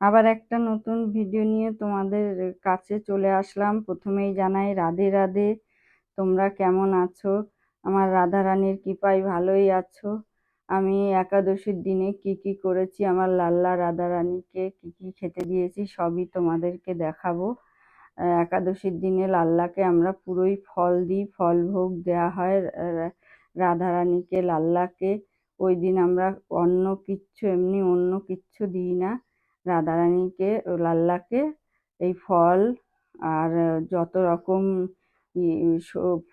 আবার একটা নতুন ভিডিও নিয়ে তোমাদের কাছে চলে আসলাম। প্রথমেই জানাই রাধে রাধে। তোমরা কেমন আছো? আমার রাধারানীর কৃপায় ভালোই আছো। আমি একাদশীর দিনে কি কি করেছি, আমার লাল্লা রাধারানীকে কি কি খেতে দিয়েছি সবই তোমাদেরকে দেখাবো। একাদশীর দিনে লাল্লাকে আমরা পুরোই ফল দিই, ফল ভোগ দেওয়া হয় রাধারানীকে, লাল্লাকে। ওই দিন আমরা অন্য কিচ্ছু দিই না। রাধারানীকে ও লাল্লাকে এই ফল আর যত রকম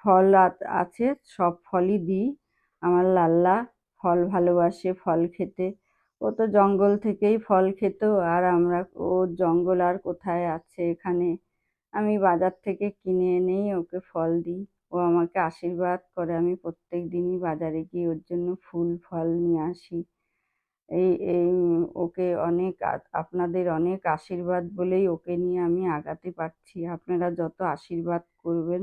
ফল আছে সব ফলই দিই। আমার লাল্লা ফল ভালোবাসে, ফল খেতে। ও তো জঙ্গল থেকেই ফল খেত, আর আমরা ও জঙ্গল আর কোথায় আছে এখানে। আমি বাজার থেকে কিনে এনেই ওকে ফল দিই। ও আমাকে আশীর্বাদ করে। আমি প্রত্যেক দিনই বাজারে গিয়ে ওর জন্য ফুল ফল নিয়ে আসি। এই এই ওকে আপনাদের অনেক আশীর্বাদ বলেই ওকে নিয়ে আমি আগাতে পারছি। আপনারা যত আশীর্বাদ করবেন,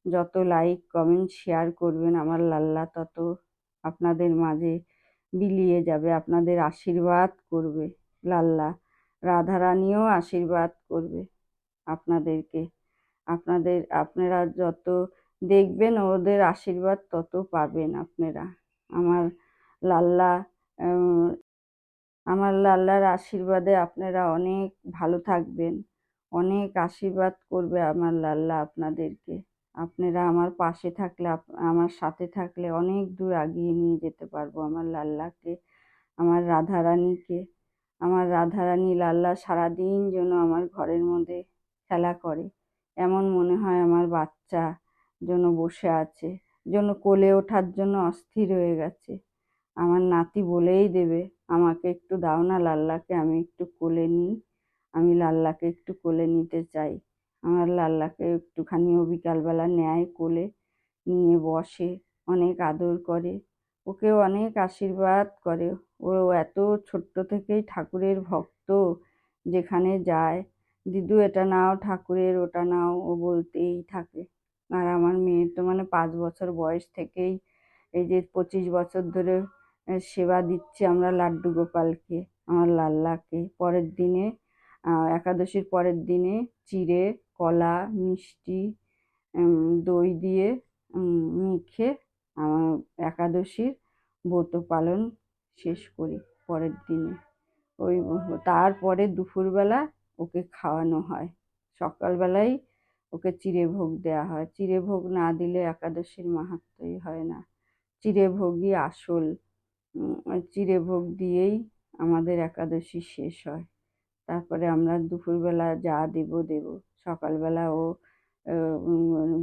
যত লাইক কমেন্ট শেয়ার করবেন, আমার লাল্লা তত আপনাদের মাঝে বিলিয়ে যাবে। আপনাদের আশীর্বাদ করবে লাল্লা, রাধারানীও আশীর্বাদ করবে আপনাদেরকে। আপনারা যত দেখবেন ওদের আশীর্বাদ তত পাবেন আপনারা। আমার লাল্লা আমার লাল্লার আশীর্বাদে আপনারা অনেক ভালো থাকবেন, অনেক আশীর্বাদ করবে আমার লাল্লা আপনাদেরকে। আপনারা আমার পাশে থাকলে, আমার সাথে থাকলে অনেক দূর এগিয়ে নিয়ে যেতে পারবো আমার লাল্লাকে, আমার রাধারানীকে। আমার রাধারানী লাল্লা সারাদিন যেন আমার ঘরের মধ্যে খেলা করে, এমন মনে হয় আমার বাচ্চা যেন বসে আছে, যেন কোলে ওঠার জন্য অস্থির হয়ে গেছে। আমার নাতি বলেই দেবে, আমাকে একটু দাও না লাল্লাকে, আমি একটু কোলে নিই। আমি লাল্লাকে একটু কোলে নিতে চাই। আমার লাল্লাকে একটুখানিও বিকালবেলা নেয় কোলে, নিয়ে বসে, অনেক আদর করে, ওকেও অনেক আশীর্বাদ করে। ও এত ছোট্ট থেকেই ঠাকুরের ভক্ত। যেখানে যায়, দিদু এটা নাও ঠাকুরের, ওটা নাও, ও বলতেই থাকে। আর আমার মেয়ের তো 5 বছর বয়স থেকেই এই যে 25 বছর ধরে সেবা দিচ্ছি আমরা লাড্ডু গোপালকে, আমার লাল্লাকে। পরের দিনে একাদশীর পরের দিনে চিড়ে, কলা, মিষ্টি, দই দিয়ে মেখে আমার একাদশীর ব্রত পালন শেষ করি পরের দিনে। ওই তারপরে দুপুরবেলা ওকে খাওয়ানো হয়। সকালবেলায় ওকে চিড়ে ভোগ দেওয়া হয়। চিড়ে ভোগ না দিলে একাদশীর মাহাত্ম্যই হয় না। চিড়ে ভোগই আসল। চিড়ে ভোগ দিয়েই আমাদের একাদশী শেষ হয়। তারপরে আমরা দুপুরবেলা যা দেব। সকালবেলা ও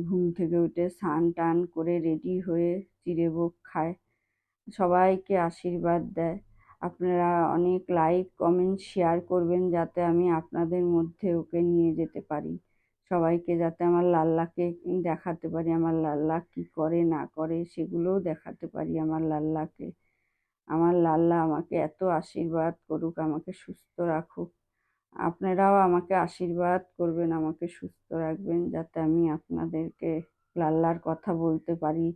ঘুম থেকে উঠে স্নান টান করে রেডি হয়ে চিড়ে ভোগ খায়, সবাইকে আশীর্বাদ দেয়। আপনারা অনেক লাইক কমেন্ট শেয়ার করবেন, যাতে আমি আপনাদের মধ্যে ওকে নিয়ে যেতে পারি, সবাইকে যাতে আমার লাল্লাকে দেখাতে পারি, আমার লাল্লা কি করে না করে সেগুলোও দেখাতে পারি আমার লাল্লাকে। আমার লাল্লা আমাকে এত আশীর্বাদ করুক, আমাকে সুস্থ রাখুক। আপনারাও আমাকে আশীর্বাদ করবেন, আমাকে সুস্থ রাখবেন, যাতে আমি আপনাদেরকে লাল্লার কথা বলতে পারি,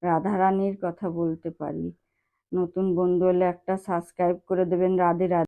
রাধারানীর কথা বলতে পারি। নতুন বন্ধু হলে একটা সাবস্ক্রাইব করে দেবেন। রাধে রাধে।